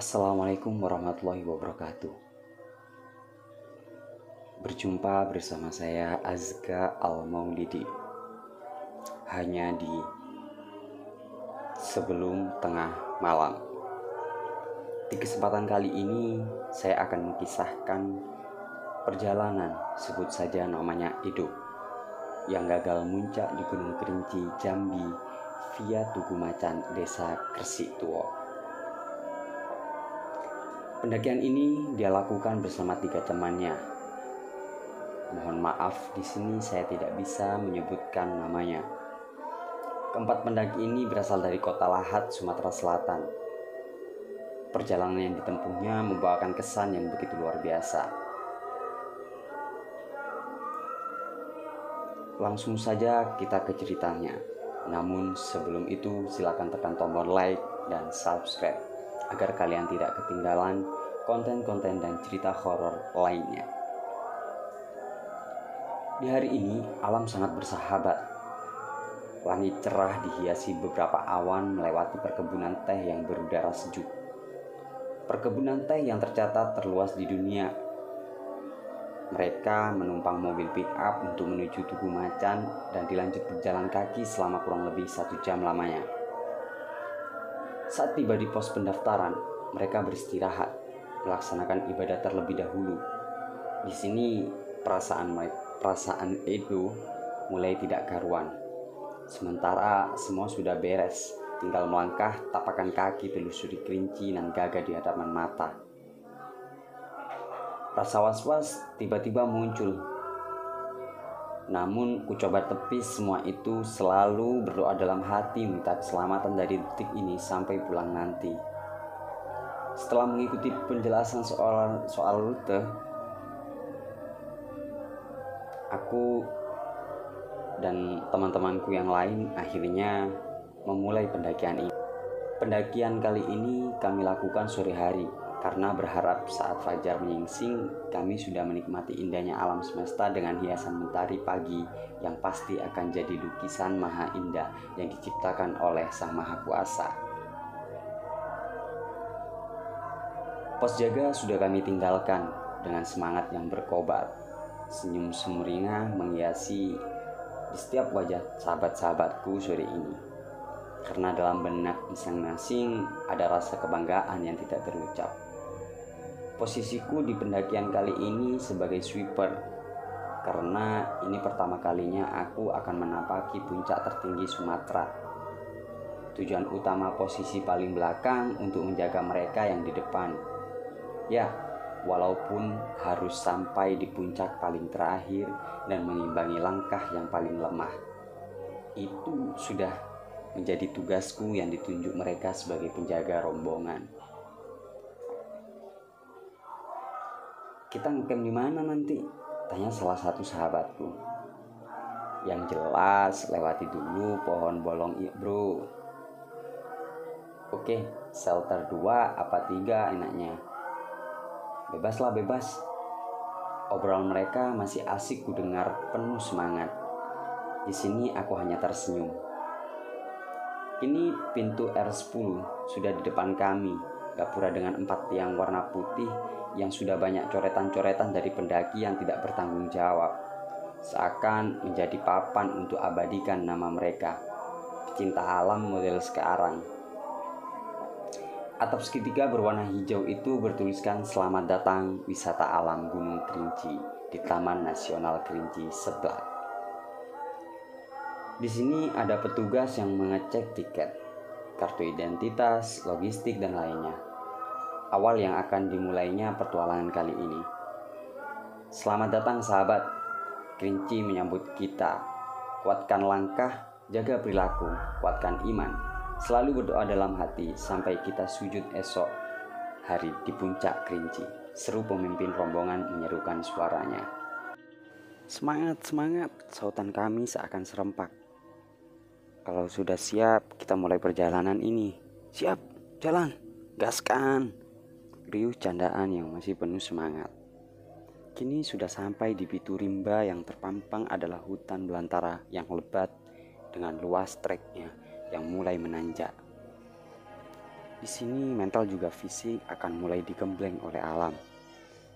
Assalamualaikum warahmatullahi wabarakatuh. Berjumpa bersama saya Azka Al-Maulidi, hanya di sebelum tengah malam. Di kesempatan kali ini saya akan mengisahkan perjalanan, sebut saja namanya hidup, yang gagal muncak di Gunung Kerinci, Jambi via Tugu Macan, Desa Kresik Tuo. Pendakian ini dia lakukan bersama 3 temannya. Mohon maaf, di sini saya tidak bisa menyebutkan namanya. Keempat pendaki ini berasal dari Kota Lahat, Sumatera Selatan. Perjalanan yang ditempuhnya membawakan kesan yang begitu luar biasa. Langsung saja kita ke ceritanya. Namun sebelum itu silakan tekan tombol like dan subscribe agar kalian tidak ketinggalan konten-konten dan cerita horor lainnya. Di hari ini alam sangat bersahabat. Langit cerah dihiasi beberapa awan melewati perkebunan teh yang berudara sejuk. Perkebunan teh yang tercatat terluas di dunia. Mereka menumpang mobil pick up untuk menuju Tugu Macan dan dilanjut berjalan kaki selama kurang lebih 1 jam lamanya. Saat tiba di pos pendaftaran, mereka beristirahat, melaksanakan ibadah terlebih dahulu. Di sini perasaan itu mulai tidak karuan. Sementara semua sudah beres, tinggal melangkah tapakan kaki telusuri Kerinci nan gagah di hadapan mata. Rasa was-was tiba-tiba muncul. Namun ku coba tepis semua itu, selalu berdoa dalam hati minta keselamatan dari detik ini sampai pulang nanti. Setelah mengikuti penjelasan soal rute, aku dan teman-temanku yang lain akhirnya memulai pendakian ini. Pendakian kali ini kami lakukan sore hari karena berharap saat fajar menyingsing kami sudah menikmati indahnya alam semesta dengan hiasan mentari pagi yang pasti akan jadi lukisan maha indah yang diciptakan oleh Sang Maha Kuasa. Pos jaga sudah kami tinggalkan dengan semangat yang berkobar. Senyum sumringah menghiasi di setiap wajah sahabat-sahabatku sore ini. Karena dalam benak masing-masing ada rasa kebanggaan yang tidak terucap. Posisiku di pendakian kali ini sebagai sweeper, karena ini pertama kalinya aku akan menapaki puncak tertinggi Sumatera. Tujuan utama posisi paling belakang untuk menjaga mereka yang di depan. Ya, walaupun harus sampai di puncak paling terakhir dan mengimbangi langkah yang paling lemah. Itu sudah menjadi tugasku yang ditunjuk mereka sebagai penjaga rombongan. Kita ngecamp di mana nanti? Tanya salah satu sahabatku. Yang jelas lewati dulu pohon bolong bro. Oke, shelter 2 apa 3 enaknya? Bebas lah bebas. Obrolan mereka masih asik kudengar penuh semangat. Di sini aku hanya tersenyum. Ini pintu R10 sudah di depan kami. Gapura dengan 4 tiang warna putih yang sudah banyak coretan-coretan dari pendaki yang tidak bertanggung jawab. Seakan menjadi papan untuk abadikan nama mereka. Pecinta alam model sekarang. Atap segitiga berwarna hijau itu bertuliskan selamat datang wisata alam Gunung Kerinci di Taman Nasional Kerinci Seblak. Di sini ada petugas yang mengecek tiket, kartu identitas, logistik dan lainnya. Awal yang akan dimulainya petualangan kali ini. Selamat datang sahabat, Kerinci menyambut kita. Kuatkan langkah, jaga perilaku, kuatkan iman. Selalu berdoa dalam hati sampai kita sujud esok hari di puncak Kerinci. Seru pemimpin rombongan menyerukan suaranya. Semangat, semangat, sautan kami seakan serempak. Kalau sudah siap, kita mulai perjalanan ini. Siap, jalan, gaskan. Riuh candaan yang masih penuh semangat. Kini sudah sampai di Bitu Rimba yang terpampang adalah hutan belantara yang lebat dengan luas treknya yang mulai menanjak. Di sini mental juga fisik akan mulai digembleng oleh alam.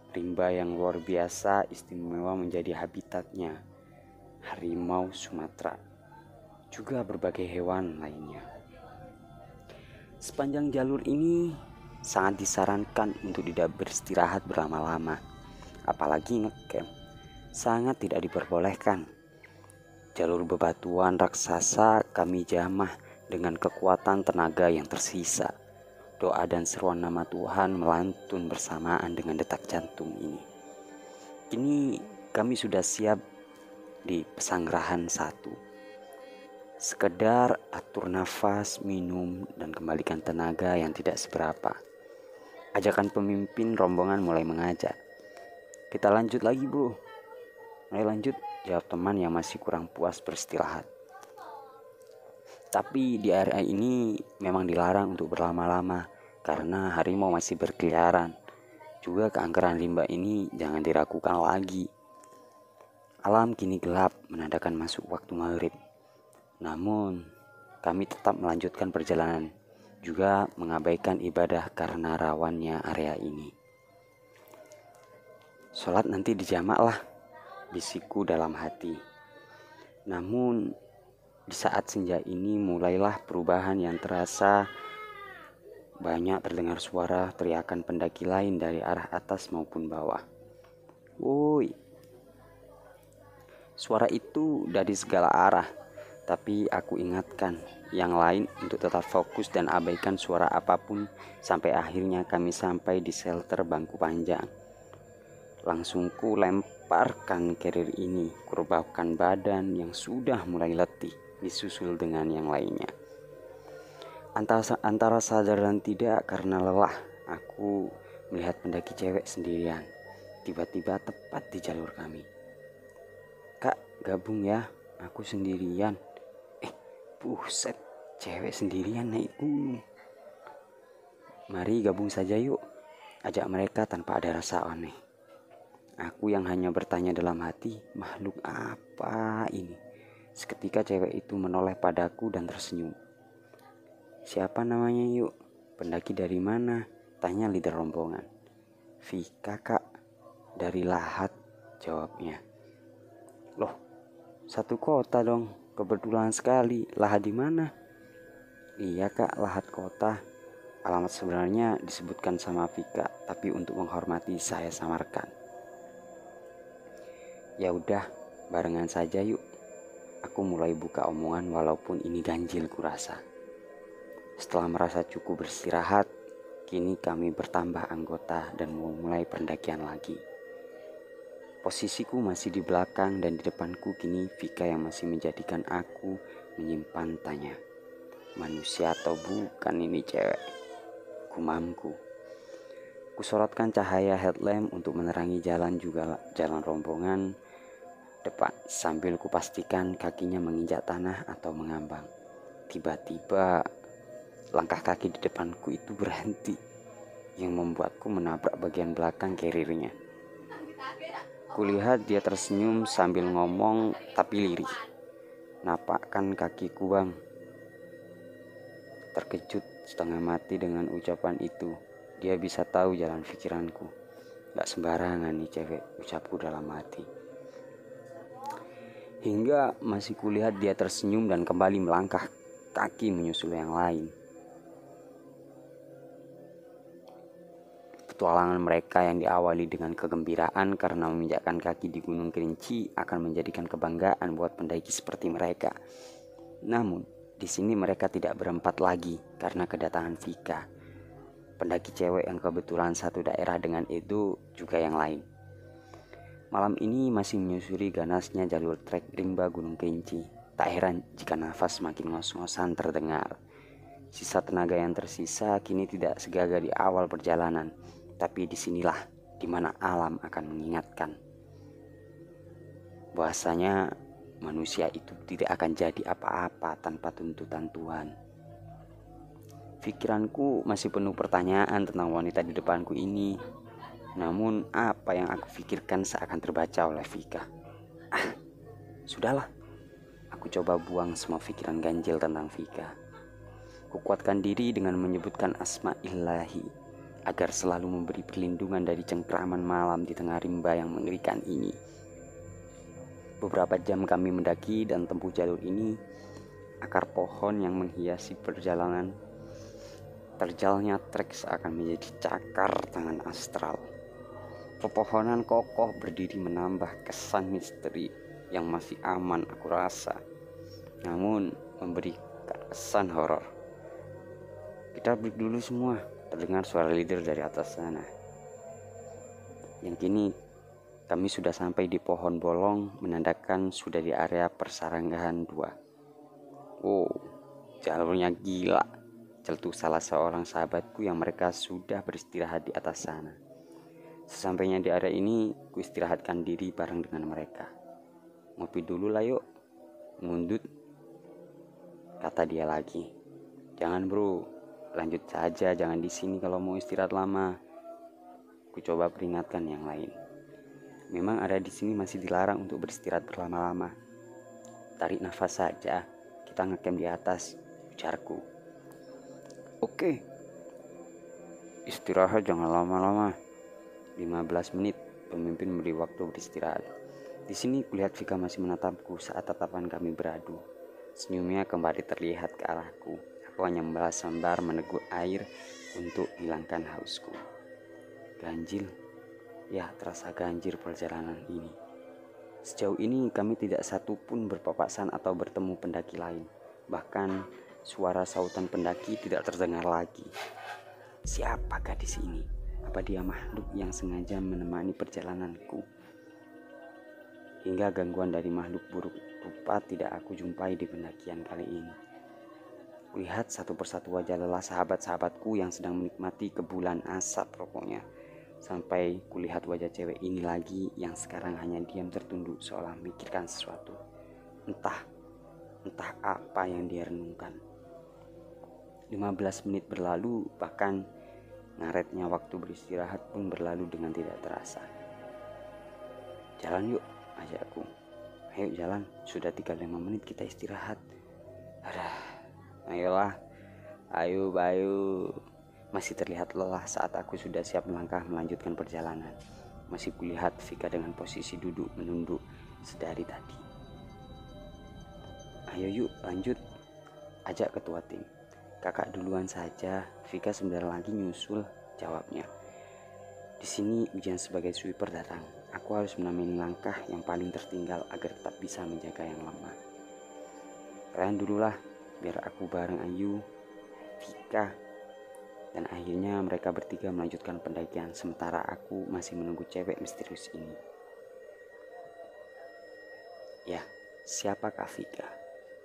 Rimba yang luar biasa istimewa menjadi habitatnya. Harimau Sumatera, juga berbagai hewan lainnya. Sepanjang jalur ini sangat disarankan untuk tidak beristirahat berlama-lama, apalagi ngecamp. Sangat tidak diperbolehkan. Jalur bebatuan raksasa kami jamah dengan kekuatan tenaga yang tersisa. Doa dan seruan nama Tuhan melantun bersamaan dengan detak jantung ini. Kini kami sudah siap di pesanggerahan 1. Sekedar atur nafas, minum, dan kembalikan tenaga yang tidak seberapa. Ajakan pemimpin rombongan mulai mengajak. Kita lanjut lagi bro. Ayo lanjut, jawab teman yang masih kurang puas beristirahat. Tapi di area ini memang dilarang untuk berlama-lama karena harimau masih berkeliaran. Juga keangkeran rimba ini jangan diragukan lagi. Alam kini gelap menandakan masuk waktu maghrib. Namun kami tetap melanjutkan perjalanan, juga mengabaikan ibadah karena rawannya area ini. Sholat nanti dijamak lah, bisikku dalam hati. Namun di saat senja ini mulailah perubahan yang terasa. Banyak terdengar suara teriakan pendaki lain dari arah atas maupun bawah. Woi, suara itu dari segala arah, tapi aku ingatkan yang lain untuk tetap fokus dan abaikan suara apapun sampai akhirnya kami sampai di shelter bangku panjang. Langsung ku lemparkan carrier ini, kurebahkan badan yang sudah mulai letih, disusul dengan yang lainnya. Antara sadar dan tidak karena lelah, aku melihat pendaki cewek sendirian. Tiba-tiba tepat di jalur kami. Kak, gabung ya, aku sendirian. Buset, cewek sendirian naik gunung. Mari gabung saja yuk, ajak mereka tanpa ada rasa aneh. Aku yang hanya bertanya dalam hati, makhluk apa ini? Seketika cewek itu menoleh padaku dan tersenyum. Siapa namanya yuk? Pendaki dari mana? Tanya leader rombongan. Vika kak, dari Lahat, jawabnya. Loh, satu kota dong, kebetulan sekali. Lahat di mana? Iya kak, Lahat kota. Alamat sebenarnya disebutkan sama Vika, tapi untuk menghormati saya samarkan. Ya udah, barengan saja yuk. Aku mulai buka omongan walaupun ini ganjil kurasa. Setelah merasa cukup beristirahat, kini kami bertambah anggota dan memulai pendakian lagi. Posisiku masih di belakang dan di depanku kini Vika yang masih menjadikan aku menyimpan tanya. Manusia atau bukan ini cewek? Gumamku. Kusorotkan cahaya headlamp untuk menerangi jalan juga jalan rombongan depan sambil kupastikan kakinya menginjak tanah atau mengambang. Tiba-tiba langkah kaki di depanku itu berhenti yang membuatku menabrak bagian belakang carriernya. Kulihat dia tersenyum sambil ngomong tapi lirih. Napakkan kakiku bang. Terkejut setengah mati dengan ucapan itu. Dia bisa tahu jalan pikiranku. Gak sembarangan nih cewek, ucapku dalam hati. Hingga masih kulihat dia tersenyum dan kembali melangkah kaki menyusul yang lain. Petualangan mereka yang diawali dengan kegembiraan karena menginjakkan kaki di Gunung Kerinci akan menjadikan kebanggaan buat pendaki seperti mereka. Namun, di sini mereka tidak berempat lagi karena kedatangan Vika. Pendaki cewek yang kebetulan satu daerah dengan Edo juga yang lain. Malam ini masih menyusuri ganasnya jalur trek rimba Gunung Kerinci. Tak heran jika nafas makin ngos-ngosan terdengar. Sisa tenaga yang tersisa kini tidak segagah di awal perjalanan. Tapi disinilah dimana alam akan mengingatkan. Bahwasanya manusia itu tidak akan jadi apa-apa tanpa tuntutan Tuhan. Pikiranku masih penuh pertanyaan tentang wanita di depanku ini. Namun apa yang aku pikirkan seakan terbaca oleh Vika. Sudahlah. Aku coba buang semua pikiran ganjil tentang Vika. Kukuatkan diri dengan menyebutkan asma ilahi agar selalu memberi perlindungan dari cengkraman malam di tengah rimba yang mengerikan ini. Beberapa jam kami mendaki dan tempuh jalur ini. Akar pohon yang menghiasi perjalanan, terjalnya trek seakan menjadi cakar tangan astral. Pepohonan kokoh berdiri menambah kesan misteri yang masih aman aku rasa, namun memberikan kesan horor. Kita break dulu semua, terdengar suara leader dari atas sana. Yang kini kami sudah sampai di pohon bolong, menandakan sudah di area persaranggahan 2. Wow, jalurnya gila, celtuk salah seorang sahabatku yang mereka sudah beristirahat di atas sana. Sesampainya di area ini, ku istirahatkan diri bareng dengan mereka. Ngopi dulu lah yuk, ngundut, kata dia lagi. Jangan bro, lanjut saja, jangan di sini kalau mau istirahat lama. Ku coba peringatkan yang lain. Memang area di sini masih dilarang untuk beristirahat berlama-lama. Tarik nafas saja, kita ngecamp di atas, ujarku. Oke. Istirahat jangan lama-lama. 15 menit, pemimpin beri waktu beristirahat. Di sini kulihat Vika masih menatapku saat tatapan kami beradu. Senyumnya kembali terlihat ke arahku. Aku hanya membalas sambar meneguk air untuk hilangkan hausku. Ganjil, ya terasa ganjil perjalanan ini. Sejauh ini kami tidak satu pun berpapasan atau bertemu pendaki lain. Bahkan suara sautan pendaki tidak terdengar lagi. Siapa gadis ini? Apa dia makhluk yang sengaja menemani perjalananku? Hingga gangguan dari makhluk buruk rupa tidak aku jumpai di pendakian kali ini. Kulihat satu persatu wajah lelah sahabat-sahabatku yang sedang menikmati kebulan asap rokoknya. Sampai kulihat wajah cewek ini lagi yang sekarang hanya diam tertunduk seolah memikirkan sesuatu. Entah apa yang dia renungkan. 15 menit berlalu, bahkan ngaretnya waktu beristirahat pun berlalu dengan tidak terasa. Jalan yuk, ajakku. Ayo jalan, sudah 35 menit kita istirahat. Ayolah, ayo Bayu. Masih terlihat lelah saat aku sudah siap melangkah melanjutkan perjalanan. Masih kulihat Vika dengan posisi duduk menunduk sedari tadi. Ayo yuk lanjut, ajak ketua tim. Kakak duluan saja, Vika sebentar lagi nyusul, jawabnya. Di sini ujian sebagai sweeper datang. Aku harus menamani langkah yang paling tertinggal agar tetap bisa menjaga yang lemah. Kalian dululah, biar aku bareng Ayu, Vika. Dan akhirnya mereka bertiga melanjutkan pendakian, sementara aku masih menunggu cewek misterius ini. Ya, siapakah Vika?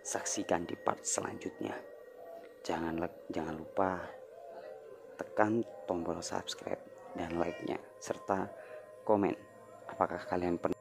Saksikan di part selanjutnya. Jangan lupa tekan tombol subscribe dan like-nya serta komen apakah kalian pernah